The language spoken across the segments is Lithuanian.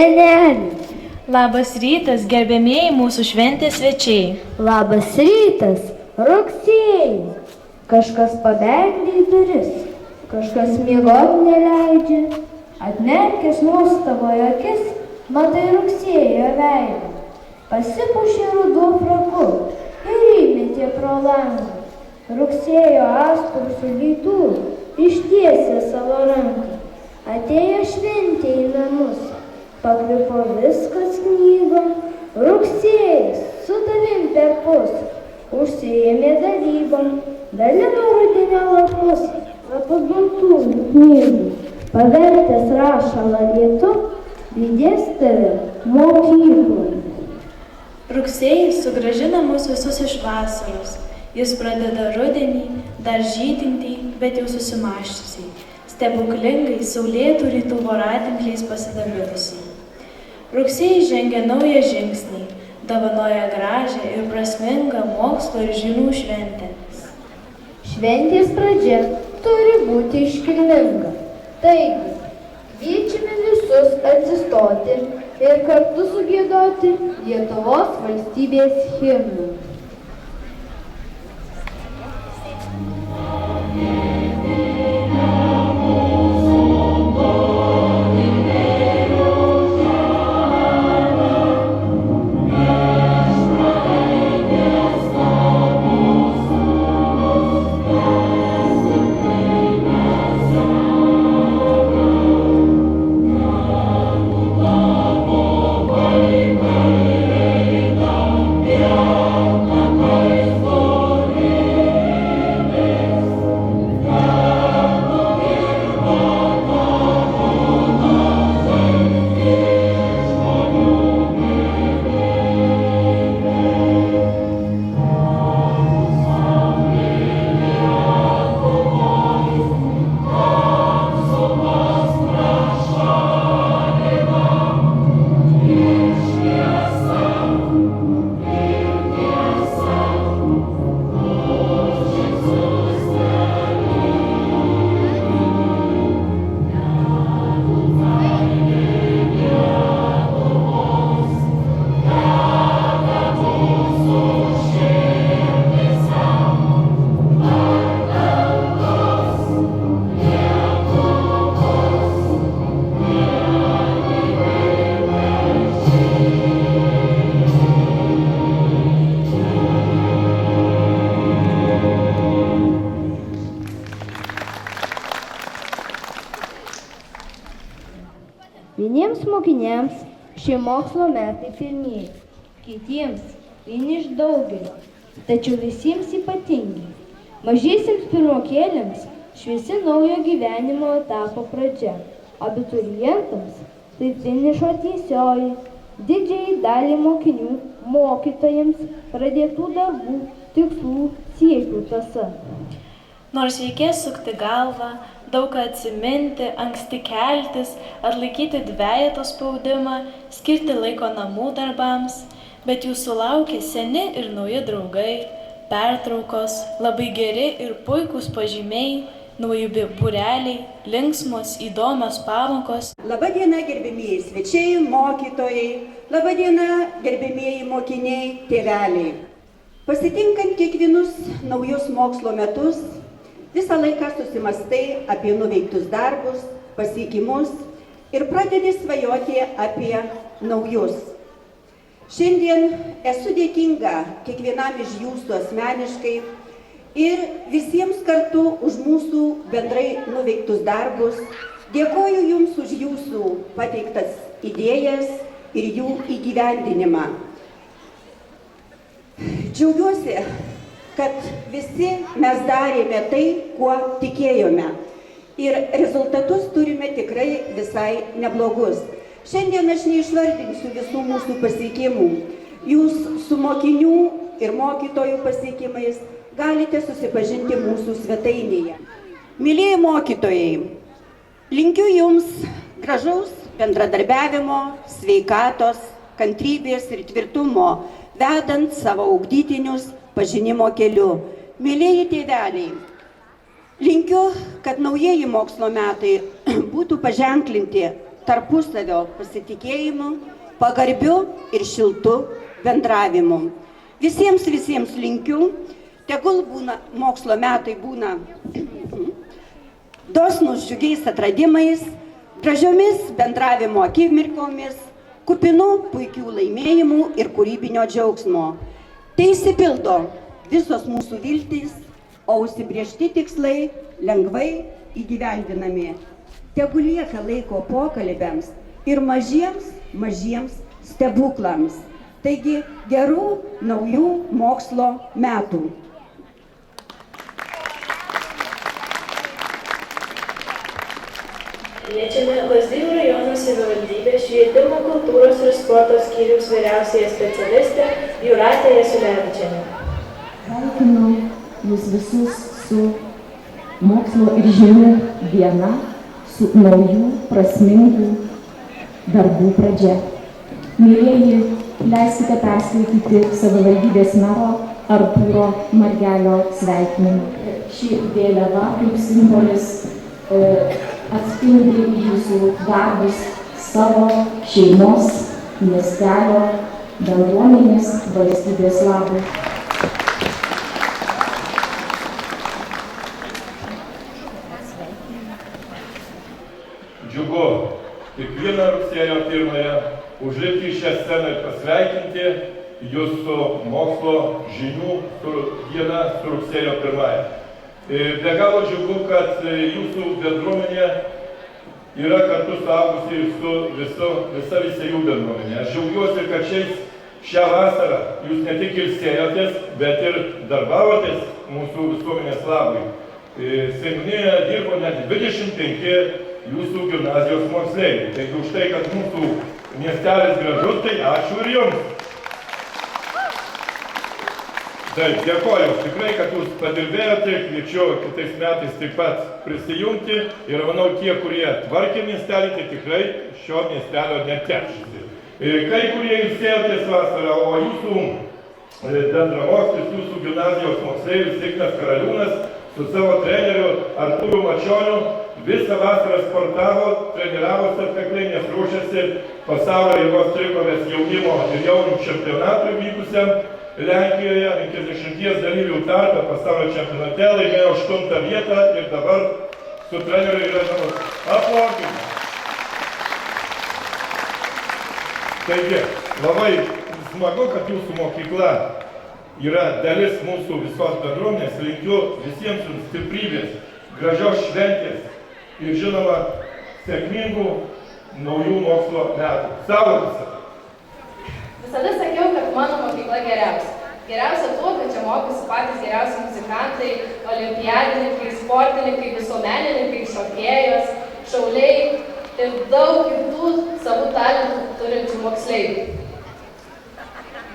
seneli. Labas rytas, gerbėmieji mūsų šventės svečiai. Labas rytas, rugsėjai. Kažkas pabeldė į duris, kažkas miegot neleidžia. Atmerkęs nuostaboj akis, matai rugsėjo veidą. Pasipuošė ruduo fraku ir įmetė pro langą. Rugsėjo aspursų lytų ištiesė savo ranką. Atėjo šventė į namus, pakvipo viskas knygom. Rugsėjis su tavim perpus, užsiėmė dalybom. Dalino rudenio lapus, lapus baltųjų knygų. Pavertęs rašalą lietu, lydės tave mokyklai. Rugsėjis sugrąžina mus visus iš vasaros. Jis pradeda rudenį, dar žydintį, bet jau susimąščiusiai, stebuklingai saulėtų rytų voratinkliais pasidavirusiai. Rugsėjis žengia naują žingsnį, dovanoja gražią ir prasmingą mokslo ir žinių šventę. Šventės pradžia turi būti iškilminga. Taigi, kviečiame visus atsistoti ir kartu sugiedoti Lietuvos valstybės himną. Vieniems mokiniams šie mokslo metai pirmieji, kitiems vieni iš daugelio, tačiau visiems ypatingi. Mažiesiems pirmokėliams šviesi naujo gyvenimo etapo pradžia, abiturientams tai finišo tiesioji, didžiai daliai mokinių, mokytojams pradėtų darbų, tikslų, siekių tąsa. Nors reikės sukti galvą, daug ką atsiminti, anksti keltis, atlaikyti dvejeto spaudimą, skirti laiko namų darbams, bet jūsų laukia seni ir nauji draugai, pertraukos, labai geri ir puikūs pažymiai, nauji būreliai, linksmos, įdomios pamokos. Labadiena, gerbėmieji svečiai, mokytojai, labadiena, gerbėmieji mokiniai, tėveliai. Pasitinkant kiekvienus naujus mokslo metus, visą laiką susimastai apie nuveiktus darbus, pasiekimus ir pradedi svajoti apie naujus. Šiandien esu dėkinga kiekvienam iš jūsų asmeniškai ir visiems kartu už mūsų bendrai nuveiktus darbus. Dėkoju jums už jūsų pateiktas idėjas ir jų įgyvendinimą. Džiaugiuosi, kad visi mes darėme tai, kuo tikėjome. Ir rezultatus turime tikrai visai neblogus. Šiandien aš neišvardinsiu visų mūsų pasiekimų. Jūs su mokinių ir mokytojų pasiekimais galite susipažinti mūsų svetainėje. Mylėjai mokytojai, linkiu jums gražaus bendradarbiavimo, sveikatos, kantrybės ir tvirtumo, vedant savo ugdytinius pažinimo keliu. Mylėjai tėveliai, linkiu, kad naujieji mokslo metai būtų paženklinti tarpusavio pasitikėjimu, pagarbiu ir šiltu bendravimu. Visiems linkiu, tegul mokslo metai būna dosnūs džiugiais atradimais, gražiomis bendravimo akimirkomis, kupinų puikių laimėjimų ir kūrybinio džiaugsmo. Tai išsipildo visos mūsų viltys, o užsibriežti tikslai lengvai įgyvendinami. Tegu lieka laiko pokalbiams ir mažiems stebuklams. Taigi gerų naujų mokslo metų. Kviečiame Lazdijų rajono savivaldybės švietimo, kultūros ir sporto skyriaus vyriausiąją specialistę Jūratę Jasiulevičienę. Sveikinu jūs visus su mokslo ir žinių diena, su naujų prasmingų darbų pradžia. Mylėjai, leiskite perskaityti savivaldybės mero Artūro Margelio sveikinimą. Ši vėliava kaip simbolis atspindi jūsų darbus savo šeimos, miestelio, bendruomenės, valstybės labui. Džiugu kiekvieną rugsėjo 1 užlipti į šią sceną ir pasveikinti jūs su mokslo žinių diena, su rugsėjo 1. Be galo džiugu, kad jūsų bendruomenė yra kartu suaugusi ir su visa jų bendruomenė. Aš džiaugiuosi, kad šią vasarą jūs ne tik ilsėjotės, bet ir darbavotės mūsų visuomenės labui. Seniūnijoje dirbo net 25 jūsų gimnazijos moksleiviai. Taigi už tai, kad mūsų miestelis gražus, tai ačiū ir jums. Taip, dėkoju tikrai, kad jūs padirbėjote, kviečiu kitais metais taip pat prisijungti ir manau tie, kurie tvarkė miestelį, tai tikrai šio miestelio neteršyti. Kai kurie ilsėjotės vasarą, o jūsų bendramokslis, jūsų gimnazijos moksleivis Ignas Karaliūnas su savo treneriu Artūru Mačioniu visą vasarą sportavo, treniravosi atkakliai, nes ruošėsi pasaulio jėgos trikovės jaunimo ir jaunių čempionatui vykusiam Lenkijoje, 50 dalyvių tarpe pasaulio čempionate, laimėjo 8 vietą ir dabar su treneriu yra žinoma. Aplaukime. Taigi, labai smagu, kad jūsų mokykla yra dalis mūsų visos bendruomenės. Linkiu visiems jums stiprybės, gražios šventės ir žinoma, sėkmingų naujų mokslo metų. Savo visą. Visada sakiau, kad mano mokykla geriausia. Geriausia tuo, kad čia mokosi patys geriausi muzikantai, olimpiadininkai, sportininkai, visuomenininkai, šokėjos, šauliai ir daug kitų savų talentų turinčių moksleivių.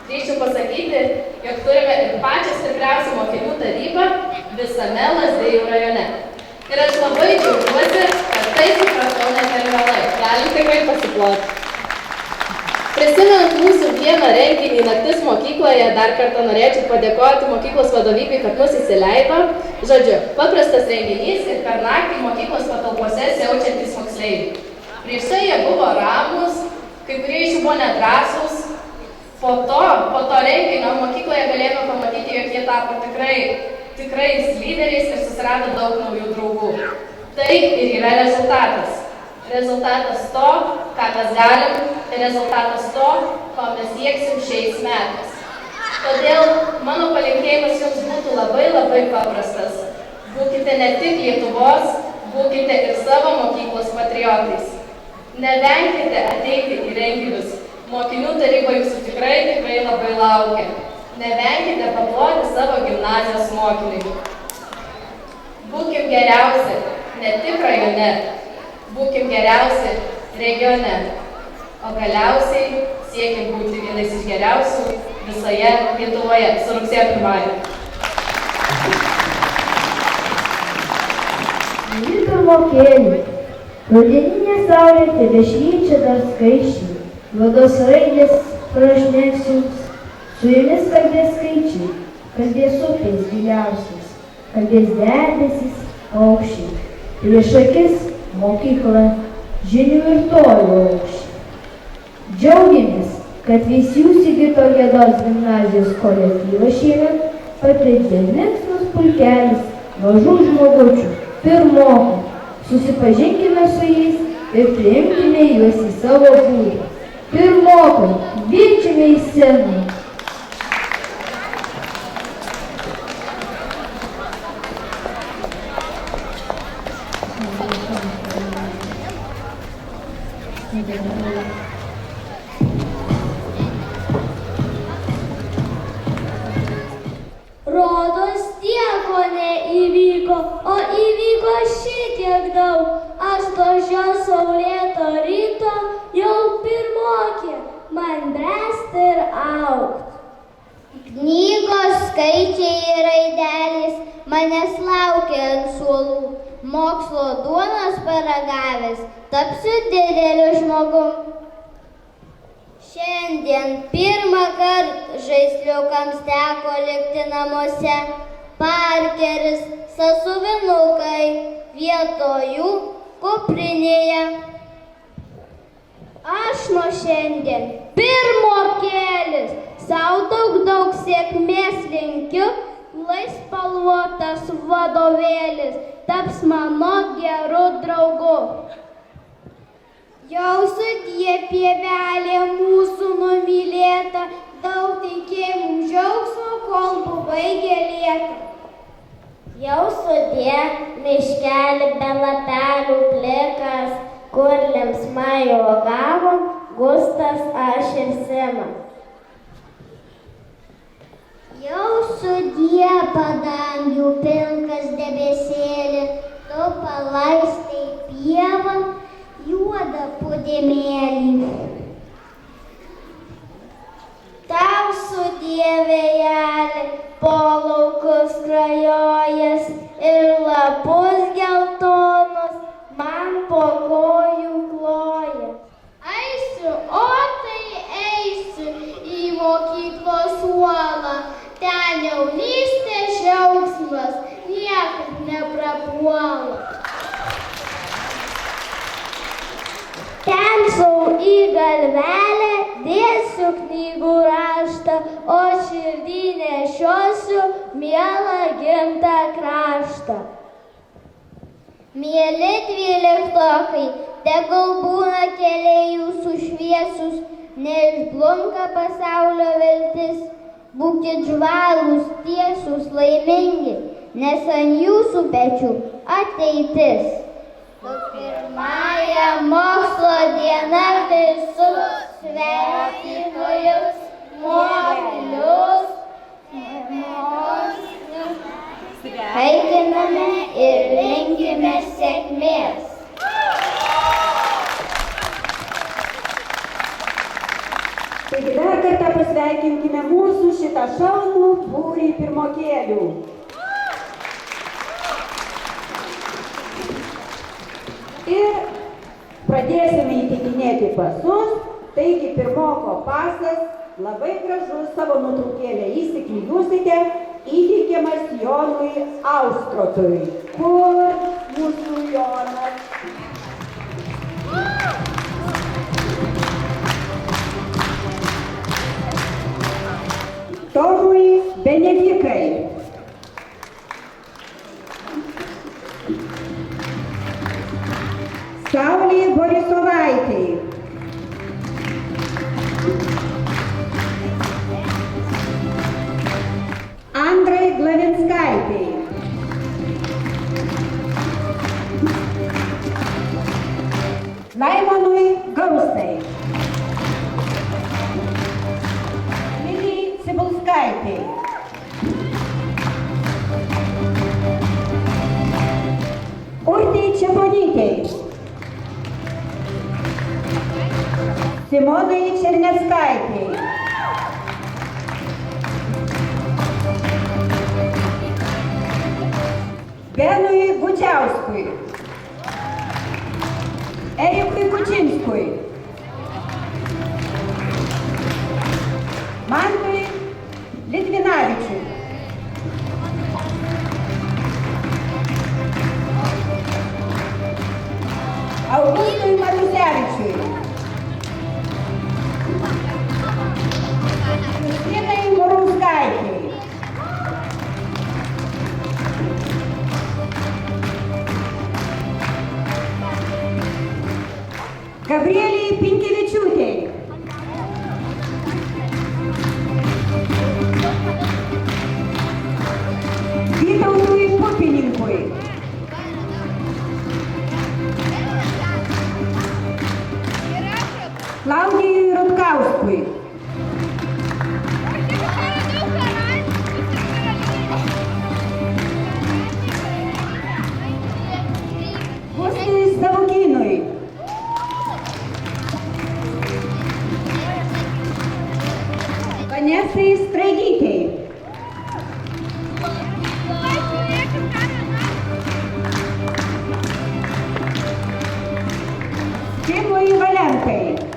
Drįsčiau pasakyti, jog turime ir pačią stipriausią mokinių tarybą visame Lazdijų rajone. Ir aš labai džiaugiuosi, kad tai supratau ne per vėlai. Galim tikrai pasiploti. Prisimenant mūsų vieną renginį naktis mokykloje, dar kartą norėčiau padėkoti mokyklos vadovybei, kad mus įsileido. Žodžiu, paprastas renginys ir per naktį mokyklos patalpose siaučiantys moksleiviai. Prieš tai jie buvo ramūs, kai kurie iš jų buvo nedrąsūs. Po to renginio mokykloje galėjome pamatyti, jog jie tapo tikrais lyderiais ir susirado daug naujų draugų. Tai ir yra rezultatas. Rezultatas to, ką mes galim, ir rezultatas to, ko mes sieksim šiais metais. Todėl mano palinkėjimas jums būtų labai paprastas. Būkite ne tik Lietuvos, būkite ir savo mokyklos patriotais. Nevenkite ateiti į renginius. Mokinių taryba jūsų tikrai labai laukia. Nevenkite paploti savo gimnazijos mokiniui. Būkim geriausi ne tik rajone, būkim geriausi regione, o galiausiai siekim būti vienais iš geriausių visoje Lietuvoje su rugsėjo 1. Mili pirmokėliai, rudeninė saulė tebešviečia dar skaisčiai, juodos raidės prašneks jums, su jumis kalbės skaičiai, kalbės upės giliausias, kalbės debesys aukščiai, prieš akis mokykla, žinių ir tolių aukščių. Džiaugiamės, kad Veisiejų Sigito Gedos gimnazijos kolektyvas šiemet pateikia linksmus pulkelis mažų žmogučių, pirmokų. Susipažinkime su jais ir priimkime juos į savo būrį. Pirmokai, kviečiame į sceną. Rodos nieko neįvyko, o įvyko šitiek daug. Aš to šio saulėto ryto jau pirmokė, man bręst ir augt. Knygos, skaičiai ir raidelės manęs laukia ant suolų. Mokslo duonos paragavęs, tapsiu dideliu žmogum. Šiandien pirmą kartą žaisliukams teko likti namuose. Parkeris, sąsiuvinukai, vietoj jų kuprinėje. Aš nuo šiandien pirmokėlis, sau daug sėkmės linkiu, lai spalvotas vadovėlis taps mano geru draugu. Jau sudie pievelė mūsų numylėta, daug teikė mums džiaugsmo, kol buvai gėlėta. Jau sudie miškelį be lapelių plikas, kur linksmai uogavom Gustas, aš ir Simas. Jau sudie padangių pilkas debesėlį, tu palaistai pievą, juodą pudėmėlį. Tau sudie vėjelį, po laukus skrajojas ir lapus geltonus man po kojų kloja. Eisiu, o tai eisiu į mokyklos suolą, ten jaunystės džiaugsmas niekaip neprapuola. Ten sau į galvelę dėsiu knygų raštą, o širdį nešiosiu mielą gimtą kraštą. Mieli dvyliktokai, tegul būna keliai jūsų šviesus, neišblunka pasaulio viltis. Būkit žvalūs, tiesūs, laimingi, nes ant jūsų pečių ateitis. Su pirmąja mokslo diena visus sveikinu jus, mokinius, sveikiname ir linkime sėkmės. Taigi dar kartą pasveikinkime mūsų šitą šaunų būrį pirmokėlių. Ir pradėsime įteikinėti pasus, taigi pirmoko pasas, labai gražus, savo nuotraukėlę įsiklijuosite, įteikiamas Jonui Austrotui. Kur mūsų Jonas? Tomui Benedikai. Saulė Borisovaitė. Andrai Glavinskaitė. Laimonui Gaustai. Lilijai Cibulskaitė. Urtei Čeponytei. Simonai Černeckaitei. Benui Gudžiauskui. Erikui Kučinskui. Mantui Litvinavičiui. Augustui Matuškevičiui. Gudžiauskui. Gustui Savukynui. Vanesai Straigytei. Timui Valenkai.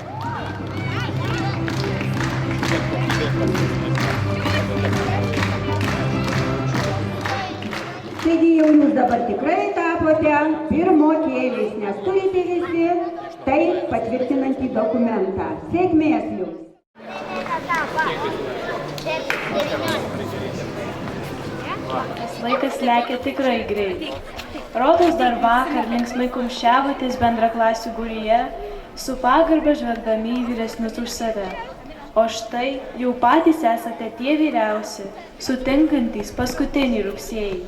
Taigi jau jūs dabar tikrai tapote pirmokėliais, nes turite visi tai patvirtinantį dokumentą. Sėkmės jums! Laikas lekia tikrai greit. Rodos dar vakar linksmai kumščiavotės bendraklasių būryje, su pagarba žvelgdami į vyresnius už save. O štai jau patys esate tie vyriausi, sutinkantys paskutinį rugsėjį.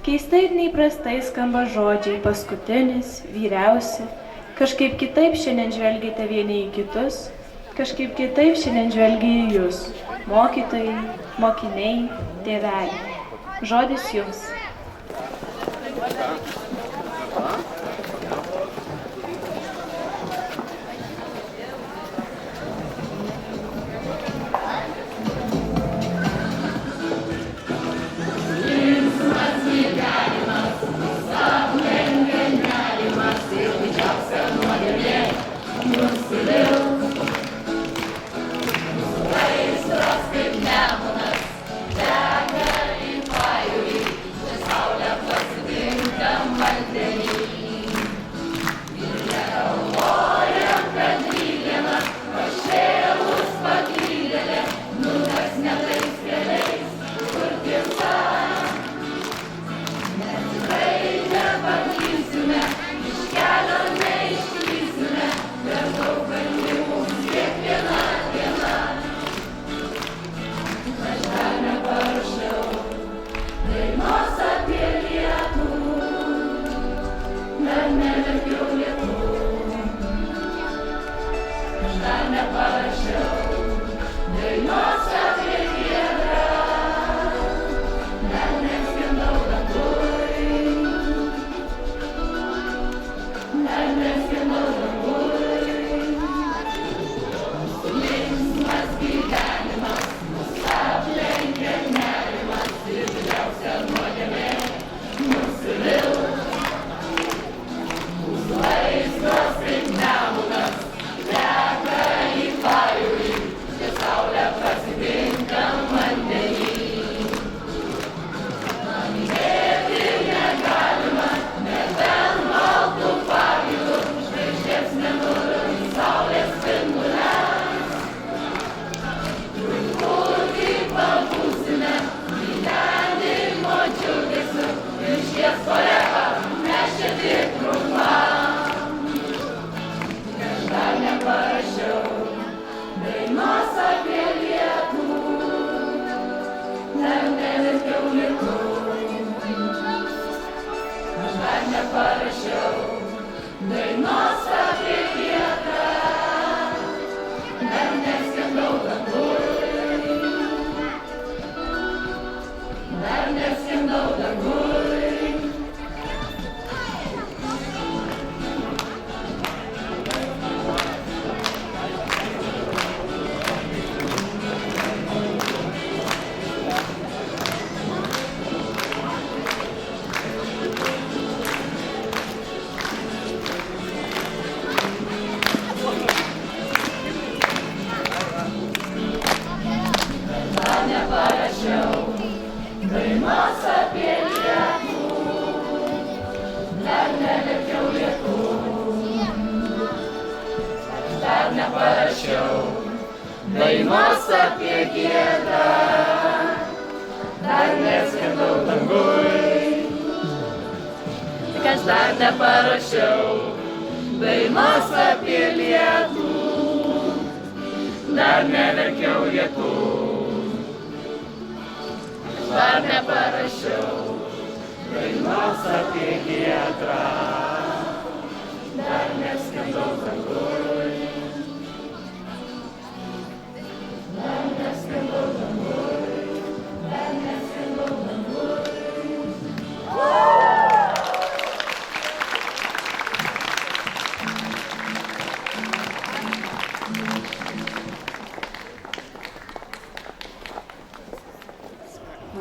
Keistai ir neįprastai skamba žodžiai paskutinis, vyriausi. Kažkaip kitaip šiandien žvelgiate vieni į kitus, kažkaip kitaip šiandien žvelgia į jūs, mokytojai, mokiniai, tėveliai. Žodis jums. Dainos apie Giedrą, dar neskendau danguj, tik aš dar neparašiau dainos apie lietų, dar neverkiau lietų, aš dar neparašiau dainos apie Giedrą, dar neskendau danguj.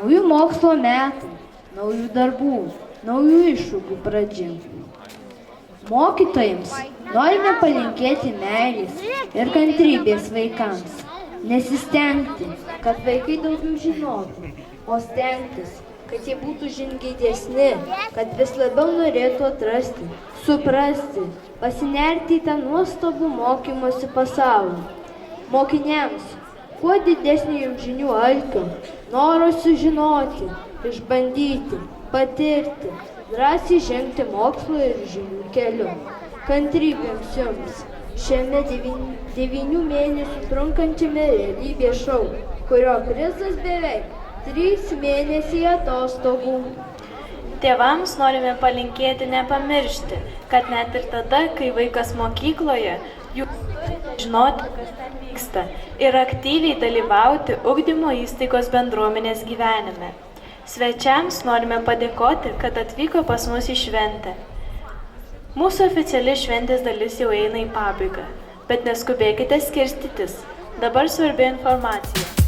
naujų mokslo metų, naujų darbų, naujų iššūkių pradžia. Mokytojams norime palinkėti meilės ir kantrybės vaikams. Nesistengti, kad vaikai daugiau žinotų, o stengtis, kad jie būtų žingeidesni, kad vis labiau norėtų atrasti, suprasti, pasinerti į tą nuostabų mokymosi pasaulį. Mokiniams, kuo didesnį jums žinių alkio, noro sužinoti, išbandyti, patirti, drąsiai žengti mokslo ir žinių keliu. Kantrybėms jums šiame 9 mėnesių trunkančiame realybės šou, kurio prizas beveik 3 mėnesiai atostogų. Tėvams norime palinkėti nepamiršti, kad net ir tada, kai vaikas mokykloje, jūs žinoti, kas ten vyksta ir aktyviai dalyvauti ugdymo įstaigos bendruomenės gyvenime. Svečiams norime padėkoti, kad atvyko pas mus į šventę. Mūsų oficiali šventės dalis jau eina į pabaigą, bet neskubėkite skirstytis. Dabar svarbi informacija.